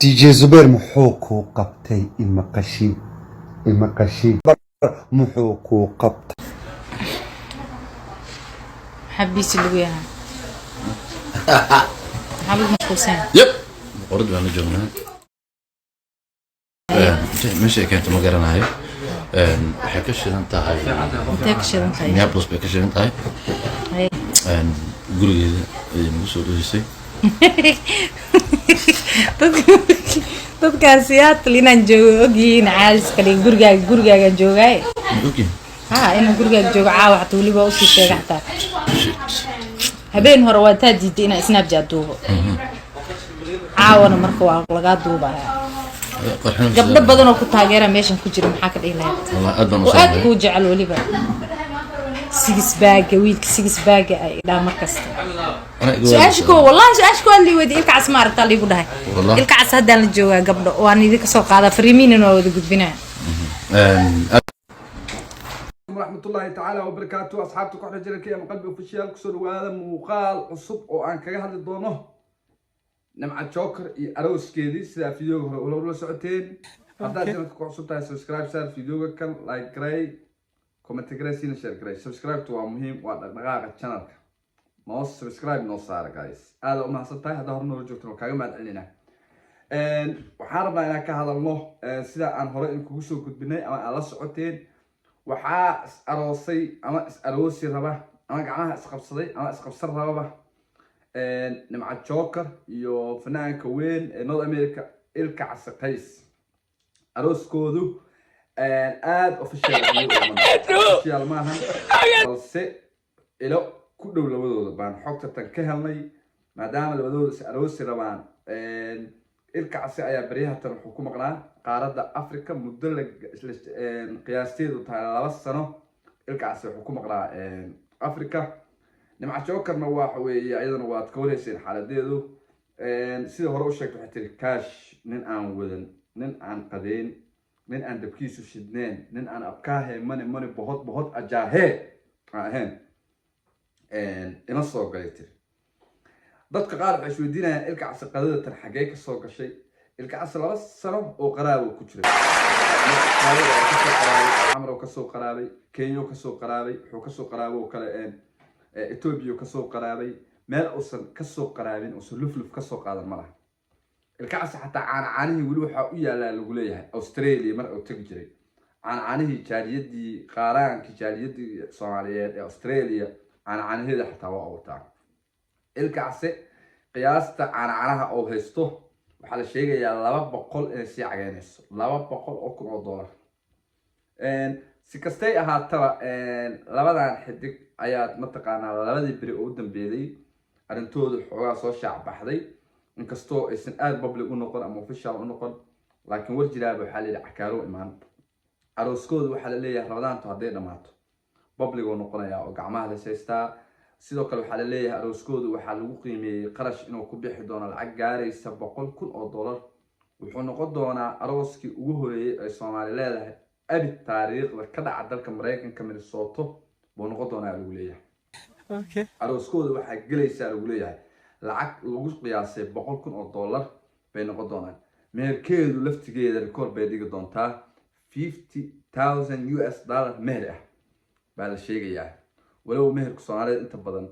DJ زبير محوكو قبتي المقشي محوكو قبت حبيت اللي وياها حبيت مشكوسين يب ورد بأنا جمنا ماشي كانت مقارنة هاي حكش أنت هاي تكشر أنت يا بلس بكش أنت هاي قولي مسؤول شيء dadkaan siyaadkal inaan joogo ogyihiin caaliskale gurigaaga joogay inaan gurigaaga joogo caawa xataa weliba usii sheega xataa habeen hore waa taa diiday inaan snapchat duubo caawana marka waa lagaa duubaya gabdho badan oo ku taageera meeshan ku jira maxaa ka dhihi lahayd oo aad kuu jecel weliba wiilka six bag ay dhaa markasta su-aashko wallahi su-aashko li wadi ilka cas maaragta liigu dhahay ilka cas haddaan la joogaa gabdho waan idinka soo qaadaa fariimiinina waa wada gudbinaa waraxmatullaahi tacaala wabarakaatu asxaabta ku xidhan jiranka ama qalbi official kusoo dhawaada muuqaal cusub oo aan kaga hadli doono Nimca Joker iyo arooskeedii sida fiidiyowga hore ula socoteen haddaad channelka ku cusub tahay subscribe saar fiidiyowga kan like garay comment garay siina share garay subscribe waa muhiim waa dhaqdhaqaaqa channelka noo subscribe noo saar guys aad u mahadsan tahay hadda hore noo joogto kaaga mahad celinaa waxaan rabnaa inaan ka hadalno sida aan hore in kugu soo gudbinay ama aan la socoteen waxaa is aroosay ama is aroosi raba ama gacmaha is qabsaday ama is qabsan rababa Nimca Joker iyo fanaanka weyn ee North America Ilka Cas Qays arooskoodu aad official maahan balse ilo ku dhow labadooda baan xogta tan ka helnay maadaama labadooda is aroosi rabaan Ilka Cas ayaa bariyaha tan wuxuu ku maqnaa qaaradda Afrika muddo la qiyaasteedu tahay 2 sano Ilka Cas wuxuu ku maqnaa Afrika Nimca Jokerna waxa weeye ayadana waad ka wareyseen xaaladeedu sida hore u sheegtay waxay tiri kaash nin aan wadan nin aan qadeyn nin aan dabkiisu shidneen nin aan abkaahe mani bohod ajaahe ahayn ina soo galay tiri dadka qaar waxay isweydiinayaan Ilka Cas qadada tan xagee ka soo gashay Ilka Cas 2 sano oo qaraabo ku jiray amro ka soo qaraabay Kenya ka soo qaraabay wuxuu ka soo qaraabo kale Ethiopia ka soo qaraabay meel uusan ka soo qaraabin oo lufluf ka soo qaadan malaha Ilka Cas xataa caanaanihii wali waxa u yaalaa lagu leeyahay Australia mar uu tagi jiray caanaanihii jaaliyadii qaaraankii jaaliyadii Soomaaliyeed ee Australia caanaanaheeda xataa waa wataa Ilka Cas qiyaasta caanaanaha oo haysto waxa la sheegayaa 200 inay sii cageynayso 200,000 si kastay ahaataba labadan xidig ayaa mataqaanaa labadii bari oo u dambeeyay arintooda xoogaa soo shaac baxday inkastoo aysan aad public u noqon ama official u noqon laakiin war jiraaba waxa la yiraahdaa cakaaro imaan arooskooda waxa la leeyahay rabadaantu hadday dhamaato public oo noqonaya oo gacmaha la seystaa sidoo kale waxa la leeyahay arooskooda waxa lagu qiimeeyay qarash inuu ku bixi doono lacag gaaraysa $100,000 wuxuu noqon doonaa arooskii ugu horeeyay ee Soomaali leedahay abi taariikhda ka dhaca dalka Mareykanka Minnesota buu noqon doonaa lagu leeyahay arooskooda waxa galaysa lagu leeyahay lacag lagu qiyaasay $100,000 bay noqon doonaan meherkeedu laftigeeda record bay dhigi doontaa $50,000 meher ah baa la sheegayaa walow meherku Soomaaliyeed inta badan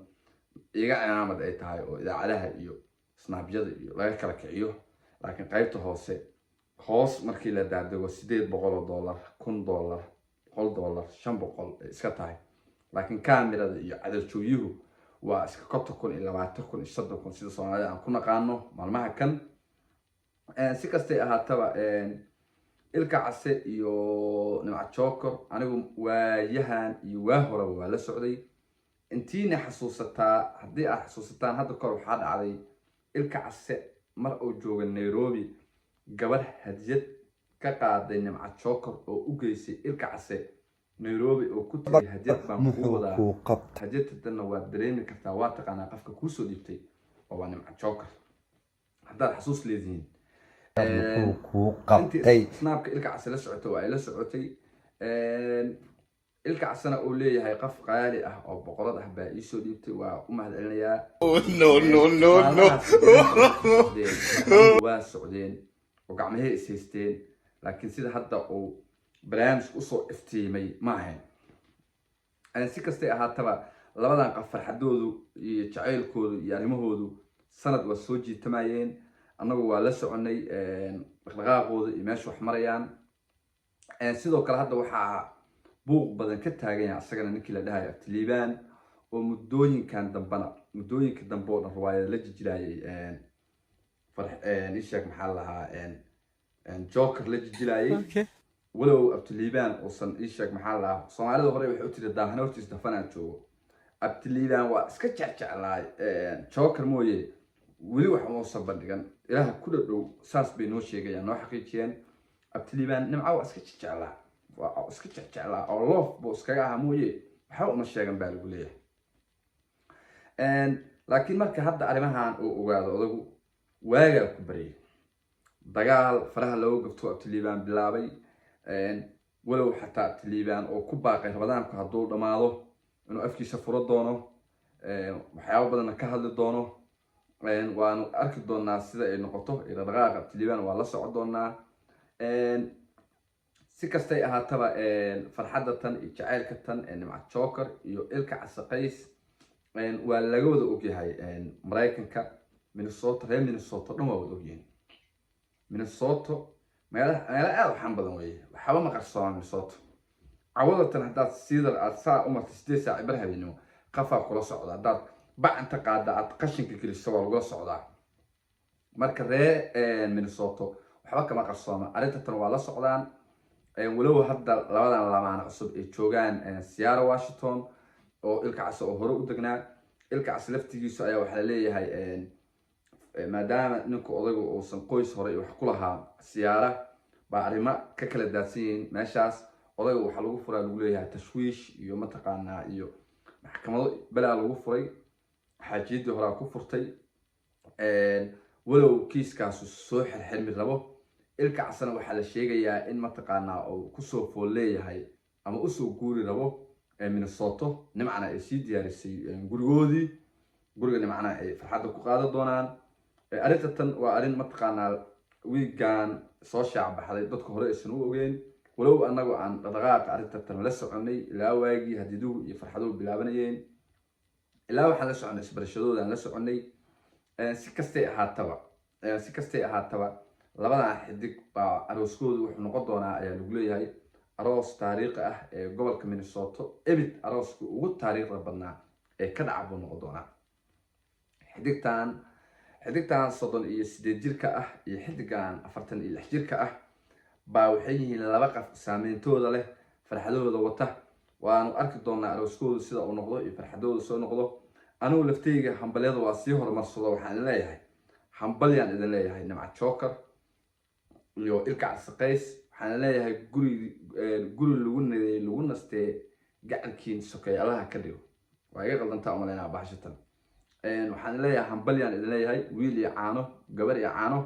iga calaamad ay tahay oo idaacadaha iyo snapjada iyo laga kala kiciyo laakiin qaybta hoos markii la daadego $800, $1,000, $100, $500 iska tahay laakiin kaamirada iyo cadaltooyuhu waa iska 50,000 iyo 20,000 iyo 30,000 sida Soomaalida aan ku naqaano maalmaha kan si kastay ahaataba Ilka Cas iyo Nimca Joker anigu waayahan iyo waa hore waa la socday intiina xasuusataa haddii aad xasuusataan hadda kor waxaa dhacday Ilka Cas mar uu joogo Nairobi gabar hadiyad ka qaaday Nimca Joker oo u geysay Ilka Cas Nairobi oo ku tagay hadiyad baan ku wadaa hadiyadana waa dareemi kartaa waa taqaanaa qofka ku soo dhiibtay waa Nimca Joker haddaad xasuus leedihiin snapka Ilka Cas la socotay waa la socotay Ilka Casna uu leeyahay qof qaali ah oo boqorad ah baa ii soo dhiibtay waa u mahad celinayaa no waa socdeen وقعمه إسيستين لكن سيدا حتى أو برامج أصو افتيمي معهن أنا سيكستي أهاتبا لبدان قفر حدودو يجعيل كودو يعني مهودو سند والسوجي تمايين أنه لسه عني غاقود يمشي وحمريان سيدو كلا هذا وحى بوق بدن كتاجين عسكرنا نكيل لها أبتليبان ومدوين كان دنبنا مدوين كدنبون الرواية لجي جلاي فرح نيشك محلها جوكر لجي جلاي ولو أبتليبان وصل نيشك محلها صنعاء الغريب وحوتي الدهنا وتيس دفنا جو أبتليبان واسكتش على جوكر مويه ولي waxa uu sabandhigan ilaha ku dhaw saas bay noo sheegayaan noo xaqiijiyeen abtiliban nimca iska jeclaa oo loof buu iskaga ahaa mooye waxa uma sheegan baa lagu leeyahay laakiin marka hadda arimahan uu ogaado odagu waaga ku bariyay dagaal faraha loo gabto abtiliban bilaabay walow xataa abtiliban oo ku baaqay rabadaanku haduu dhamaado inuu afkiisa furo doono waxyaabo badan ka hadli doono وأنا أركض دونا سيدا النقطة إلى دقائق التليفون ولا صعد دونا سكستي أهاتبا فرحدة إجعال كتن إن مع تشوكر يلك عسقيس ولا جود أوكي هاي مرايكن كا من الصوت غير من الصوت نما ودوجين من الصوت ما لا أروح بدوي وحاول ما قصان من الصوت عوضة هذا سيدا الساعة أمر تستيسع عبرها بينه قفا كل صعد هذا بعد أنت قاعد قشنك كل السوار ولا صعدة مركز من الصوت وحبك ما قصنا أريد تنوع صعدان ولو هذا لبعض لما عصب إتشوجان سيارة واشنطن أو الكعس أو هروب دقنا الكعس لفتي سؤال وحلالية هاي ما دام نكو أضيق أو سنقويس هري وحكولها سيارة بعد ما ككل الداسين ماشاس أضيق وحلو فرا لقوليها تشويش يوم تقعنا يو محكمة بلا لو فري حاجيد هرا كفرتي ولو كيس كاسو سوح الحلم ربو الكعسنا waxa la sheegayaa in mataqaana oo ku soo fooleeyahay ama u soo guuri rabo Minnesota nimcana ay sii diyaarisay guriga nimcana ay farxad ku qaado doonaan arintan waa arin mataqaana weegan soo shaac baxday dadka hore aysan u ogeyn walow anagu aan dhaqaaq arintan la soconay ilaa waagi hadidu iyo farxadu bilaabanayeen ilaa waxa la soconay isbarashadoodan la soconay si kastay ahaataba labadan xidig baa arooskoodu wuxuu noqon doonaa ayaa lagu leeyahay aroos taariikhi ah ee gobolka Minnesota ebid arooska ugu taariikhda badnaa ee ka dhaca buu noqon doonaa xidigtan 38 jirka ah iyo xidigan 46 jirka ah baa waxay yihiin laba qof saameyntooda leh farxadooda wata waanu arki doonaa arooskoodu sida uu noqdo iyo farxadooda soo noqdo anigu laftayga hambaliyada waa sii horumarsado waxaan leeyahay hambalyan idin leeyahay nimca joker iyo ilka casqays waxaan leeyahay guri lagu nastee gacankiin sokeeyalaha ka dhigo waa iga qaldantaa umaleynaa bahashatan waxaan leeyahay hambalyan idin leeyahay wiil iyo caano gabar iyo caano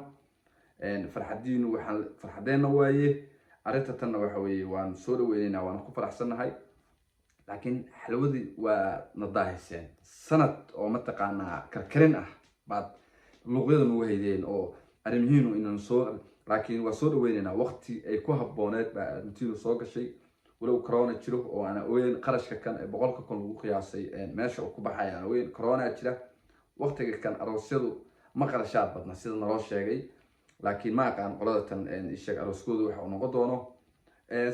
farxadiinu waxaan farxadeena waaye arintanna waxa weeye waan soo dhaweynaynaa waan ku faraxsanahay laakiin xalwadii waa nadaahiseen sanad oo mataqaanaa karkarin ah baad luqyadan ugu haydeen oo arrimihiinu inaan soo laakiin waa soo dhaweynaynaa waqti ay ku habbooneed baa arrintiinu soo gashay walow corona jiro oo ana ogeyn qarashka kan ee 100 kun lagu qiyaasay meesha uu ku baxay ana ogeyn corona jira waqtiga kan aroosyadu ma qarashaad badna sida naloo sheegay laakiin ma aqaan qoladatan isheeg arooskoodu waxa uu noqon doono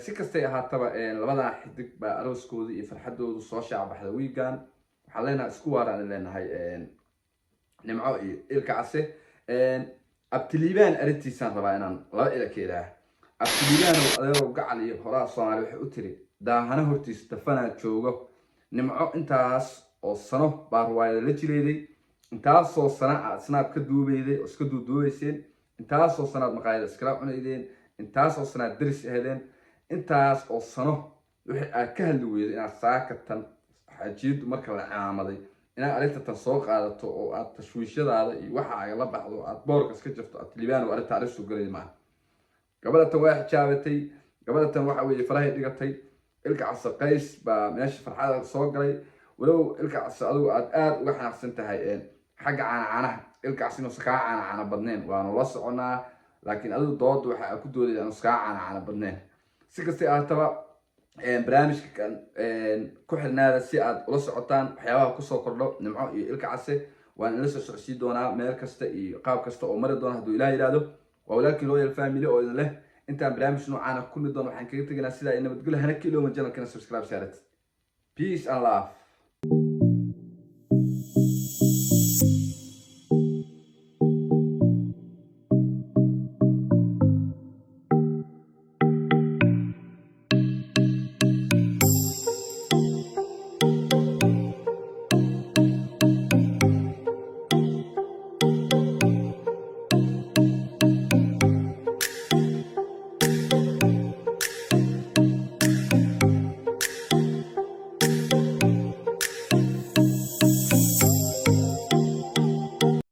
si kastay ahaataba labada xidig baa arooskoodu iyo farxadoodu soo shaac baxday weegan waxaan leenahay isku waaraan leenahay nimco iyo ilka case abtiliban arintiisaan rabaa inaan laba ila keedaa abtiliban adeero gacal iyo horaa Soomaali waxay u tiri daahana hortiis dafana joogo nimco intaas oo sano baa ruwaayada la jireeday intaas oo sano snap ka duubeeyay oo iska duuduubayseen intaas oo sano maqaayada iskala cunaydeen intaas oo sano daris ahaydeen intaas oo sano wixii aad ka hadli weeyday inaad saakatan xajiid marka la caamaday inaad arintan soo qaadato oo aad tashwiishadaada iyo waxa ay la baxdo aad boorka iska jafto abtiliban waa arinta arisu galay ma gabadhan waa xijaabatay gabadhan waxa weeye farahay dhigatay ilka casqays baa meesha farxada soo galay walow ilka casadu aad uga xanaaqsan tahay xagga caanaha ilka casino sakaa caana badneen waanu la soconaa laakiin adigu dood waxa ku doodayay aan iska caana badneen si kasta ahaataba barnaamijka ku xirnaada si aad ula socotaan waxyaabaha kusoo kordho Nimco iyo Ilka Case waan la soo socodsiin doonaa meel kasta iyo qaab kasta oo mari doona hadduu Ilaahay yiraahdo walaalkii Royal Family oo idin leh intaan barnaamij noocan ku kulmi doono waxaan kaga tegaynaa sida ay nabadgelyo hana kiiloo channelkana subscribe saarat peace and love